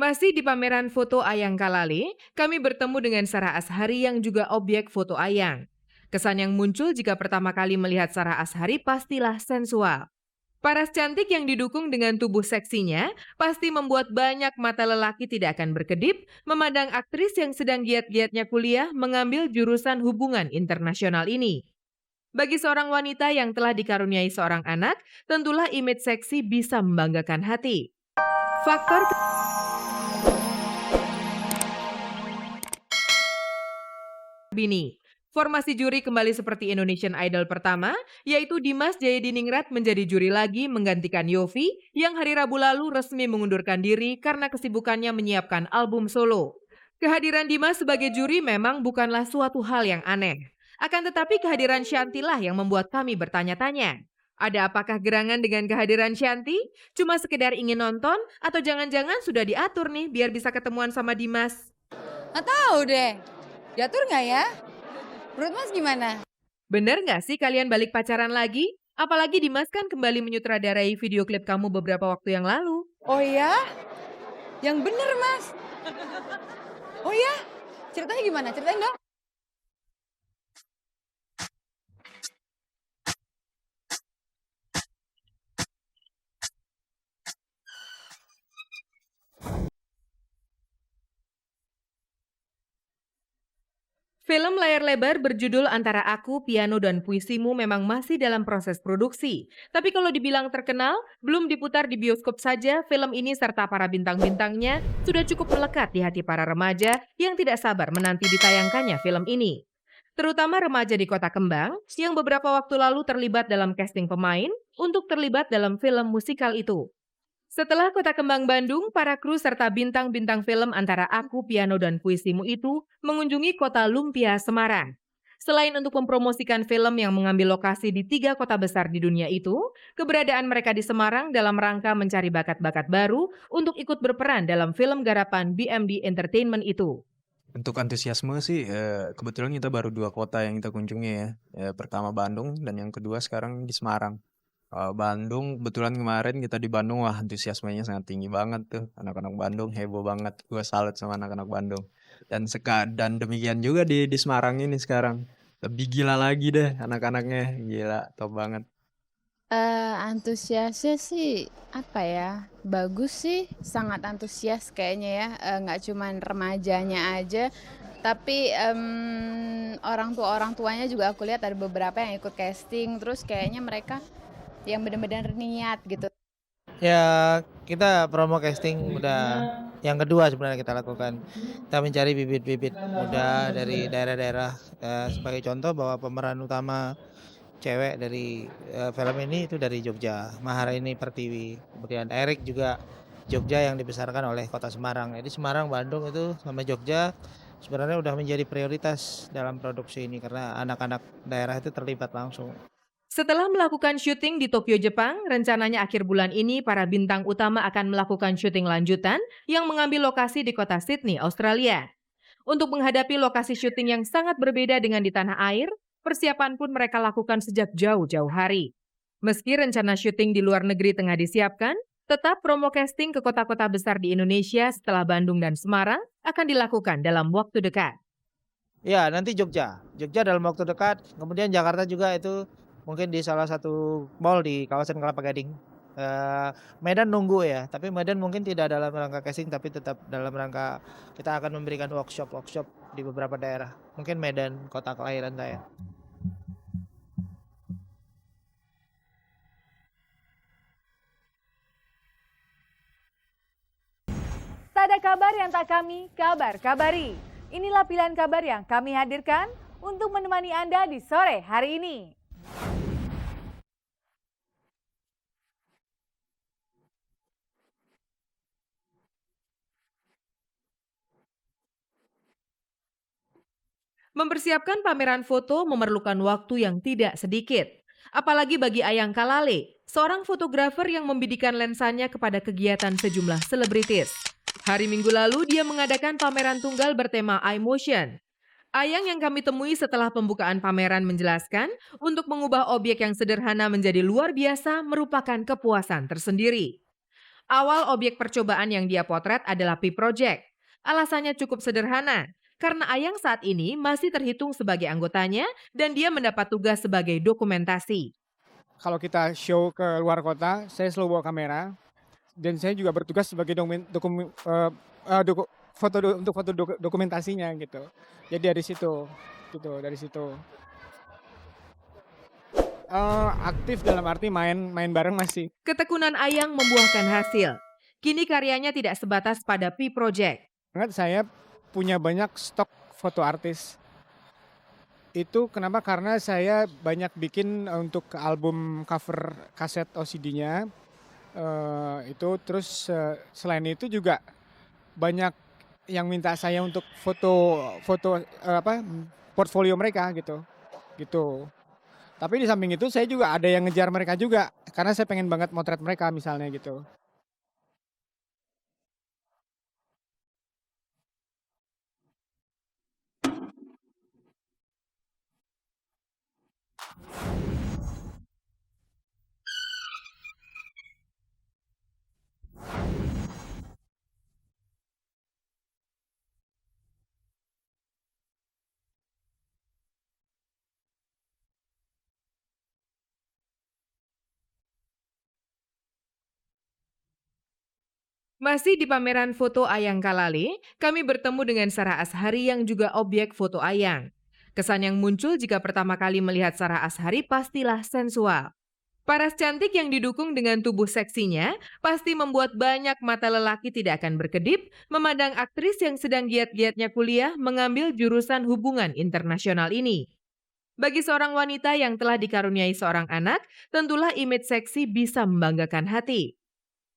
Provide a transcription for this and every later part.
Masih di pameran foto Ayang Kalale, kami bertemu dengan Sarah Ashari yang juga objek foto Ayang. Kesan yang muncul jika pertama kali melihat Sarah Ashari pastilah sensual. Paras cantik yang didukung dengan tubuh seksinya pasti membuat banyak mata lelaki tidak akan berkedip memandang aktris yang sedang giat-giatnya kuliah mengambil jurusan hubungan internasional ini. Bagi seorang wanita yang telah dikaruniai seorang anak, tentulah image seksi bisa membanggakan hati. Faktor Bini. Formasi juri kembali seperti Indonesian Idol pertama, yaitu Dimas Jayadiningrat menjadi juri lagi menggantikan Yofi yang hari Rabu lalu resmi mengundurkan diri karena kesibukannya menyiapkan album solo. Kehadiran Dimas sebagai juri memang bukanlah suatu hal yang aneh. Akan tetapi kehadiran Shanti lah yang membuat kami bertanya-tanya. Ada apakah gerangan dengan kehadiran Shanti? Cuma sekedar ingin nonton atau jangan-jangan sudah diatur nih biar bisa ketemuan sama Dimas? Nggak tahu deh, diatur nggak ya? Menurut Mas gimana? Bener nggak sih kalian balik pacaran lagi? Apalagi Dimas kan kembali menyutradarai video klip kamu beberapa waktu yang lalu. Oh ya? Yang bener Mas. Oh ya? Ceritanya gimana? Ceritain dong. Film layar lebar berjudul Antara Aku, Piano, dan Puisimu memang masih dalam proses produksi. Tapi kalau dibilang terkenal, belum diputar di bioskop saja, film ini serta para bintang-bintangnya sudah cukup melekat di hati para remaja yang tidak sabar menanti ditayangkannya film ini. Terutama remaja di Kota Kembang yang beberapa waktu lalu terlibat dalam casting pemain untuk terlibat dalam film musikal itu. Setelah Kota Kembang Bandung, para kru serta bintang-bintang film Antara Aku, Piano, dan Puisimu itu mengunjungi Kota Lumpia, Semarang. Selain untuk mempromosikan film yang mengambil lokasi di 3 kota besar di dunia itu, keberadaan mereka di Semarang dalam rangka mencari bakat-bakat baru untuk ikut berperan dalam film garapan BMD Entertainment itu. Untuk antusiasme sih, kebetulan kita baru 2 kota yang kita kunjungi ya. Pertama Bandung dan yang kedua sekarang di Semarang. Bandung, kebetulan kemarin kita di Bandung, wah antusiasmenya sangat tinggi banget tuh. Anak-anak Bandung heboh banget. Gue salut sama anak-anak Bandung. Dan demikian juga di Semarang ini sekarang. Lebih gila lagi deh anak-anaknya. Gila, top banget. Antusiasnya sih apa ya, bagus sih, sangat antusias kayaknya ya, nggak cuman remajanya aja, tapi orang tuanya juga aku lihat ada beberapa yang ikut casting, terus kayaknya mereka yang benar-benar niat gitu. Ya, kita promo casting udah yang kedua sebenarnya kita lakukan. Kita mencari bibit-bibit muda dari daerah-daerah. Sebagai contoh bahwa pemeran utama cewek dari film ini itu dari Jogja, Maharani Pertiwi. Kemudian Erik juga Jogja yang dibesarkan oleh Kota Semarang. Jadi Semarang, Bandung itu sama Jogja sebenarnya udah menjadi prioritas dalam produksi ini karena anak-anak daerah itu terlibat langsung. Setelah melakukan syuting di Tokyo, Jepang, rencananya akhir bulan ini para bintang utama akan melakukan syuting lanjutan yang mengambil lokasi di kota Sydney, Australia. Untuk menghadapi lokasi syuting yang sangat berbeda dengan di tanah air, persiapan pun mereka lakukan sejak jauh-jauh hari. Meski rencana syuting di luar negeri tengah disiapkan, tetap promo casting ke kota-kota besar di Indonesia setelah Bandung dan Semarang akan dilakukan dalam waktu dekat. Ya, nanti Jogja dalam waktu dekat. Kemudian Jakarta juga itu mungkin di salah satu mall di kawasan Kelapa Gading. Medan nunggu ya, tapi Medan mungkin tidak dalam rangka casting, tapi tetap dalam rangka kita akan memberikan workshop di beberapa daerah. Mungkin Medan, kota kelahiran saya. Tak ada kabar yang tak kami kabari. Inilah pilihan kabar yang kami hadirkan untuk menemani Anda di sore hari ini. Mempersiapkan pameran foto memerlukan waktu yang tidak sedikit. Apalagi bagi Ayang Kalale, seorang fotografer yang membidikan lensanya kepada kegiatan sejumlah selebritis. Hari Minggu lalu dia mengadakan pameran tunggal bertema iMotion. Ayang yang kami temui setelah pembukaan pameran menjelaskan, untuk mengubah objek yang sederhana menjadi luar biasa merupakan kepuasan tersendiri. Awal objek percobaan yang dia potret adalah Pi Project. Alasannya cukup sederhana, karena Ayang saat ini masih terhitung sebagai anggotanya dan dia mendapat tugas sebagai dokumentasi. Kalau kita show ke luar kota, saya selalu bawa kamera dan saya juga bertugas sebagai untuk foto dokumentasinya gitu. Jadi dari situ, aktif dalam arti main bareng masih. Ketekunan Ayang membuahkan hasil. Kini karyanya tidak sebatas pada Pi Project. Saya punya banyak stok foto artis. Itu kenapa? Karena saya banyak bikin untuk album cover kaset OCD-nya. Terus selain itu juga banyak yang minta saya untuk foto portfolio mereka gitu. Tapi di samping itu saya juga ada yang ngejar mereka juga karena saya pengen banget motret mereka misalnya gitu. Masih di pameran foto Ayang Kalale, kami bertemu dengan Sarah Ashari yang juga objek foto Ayang. Kesan yang muncul jika pertama kali melihat Sarah Ashari pastilah sensual. Paras cantik yang didukung dengan tubuh seksinya pasti membuat banyak mata lelaki tidak akan berkedip memandang aktris yang sedang giat-giatnya kuliah mengambil jurusan hubungan internasional ini. Bagi seorang wanita yang telah dikaruniai seorang anak, tentulah image seksi bisa membanggakan hati.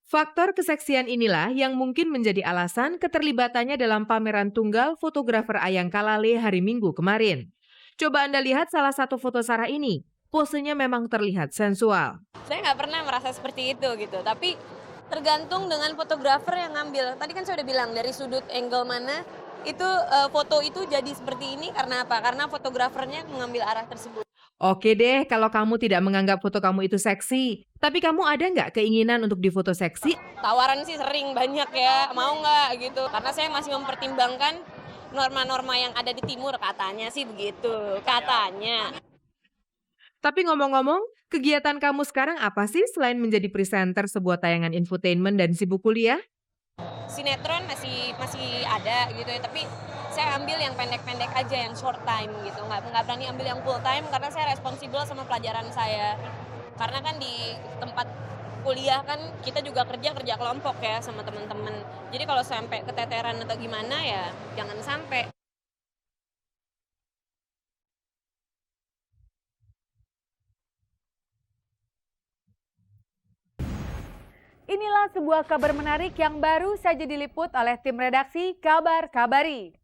Faktor keseksian inilah yang mungkin menjadi alasan keterlibatannya dalam pameran tunggal fotografer Ayang Kalale hari Minggu kemarin. Coba Anda lihat salah satu foto Sarah ini. Posenya memang terlihat sensual. Saya nggak pernah merasa seperti itu gitu, tapi tergantung dengan fotografer yang ngambil. Tadi kan saya udah bilang dari sudut angle mana, itu foto itu jadi seperti ini karena apa? Karena fotografernya mengambil arah tersebut. Oke deh, kalau kamu tidak menganggap foto kamu itu seksi. Tapi kamu ada nggak keinginan untuk difoto seksi? Tawaran sih sering banyak ya, mau nggak gitu. Karena saya masih mempertimbangkan norma-norma yang ada di timur, katanya sih begitu, katanya. Tapi ngomong-ngomong, kegiatan kamu sekarang apa sih selain menjadi presenter sebuah tayangan infotainment dan sibuk kuliah? Sinetron masih ada gitu ya, tapi saya ambil yang pendek-pendek aja, yang short time gitu. Nggak berani ambil yang full time karena saya responsibel sama pelajaran saya. Karena kan di tempat kuliah kan kita juga kerja kelompok ya sama teman-teman. Jadi kalau sampai keteteran atau gimana ya jangan sampai. Inilah sebuah kabar menarik yang baru saja diliput oleh tim redaksi Kabar Kabari.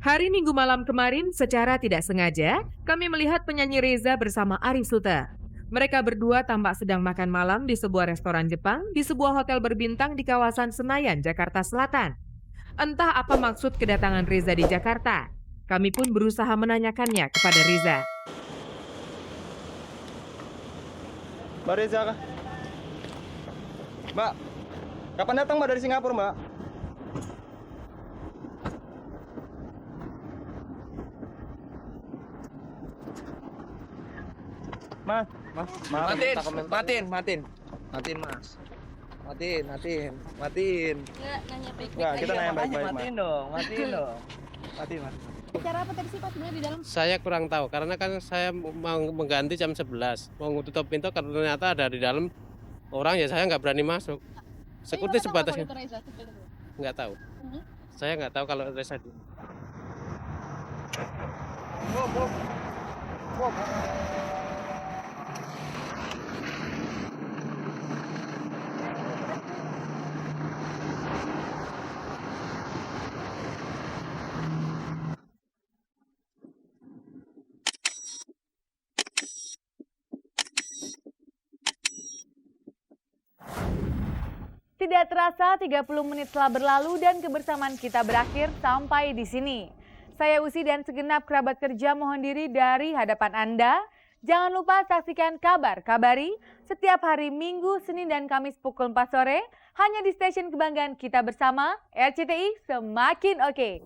Hari Minggu malam kemarin, secara tidak sengaja, kami melihat penyanyi Reza bersama Ari Suter. Mereka berdua tampak sedang makan malam di sebuah restoran Jepang di sebuah hotel berbintang di kawasan Senayan, Jakarta Selatan. Entah apa maksud kedatangan Reza di Jakarta. Kami pun berusaha menanyakannya kepada Reza. Mbak Reza kah? Mbak, kapan datang Mbak dari Singapura Mbak? Mas, Matiin mas. Matiin. Nggak nanya baik-baik Nggak, aja. kita nanya baik-baik Mas. Matiin dong. Matiin mas. Cara apa tadi sih Pak sebenarnya di dalam? Saya kurang tahu karena kan saya mau mengganti jam 11. Mau tutup pintu karena ternyata ada di dalam orang ya saya nggak berani masuk. Security sebatasnya. Nggak tahu. Saya nggak tahu kalau Reza di. Tidak terasa 30 menit telah berlalu dan kebersamaan kita berakhir sampai di sini. Saya Usi dan segenap kerabat kerja mohon diri dari hadapan Anda. Jangan lupa saksikan Kabar Kabari setiap hari Minggu, Senin, dan Kamis pukul 4 sore hanya di stasiun kebanggaan kita bersama RCTI Semakin Oke.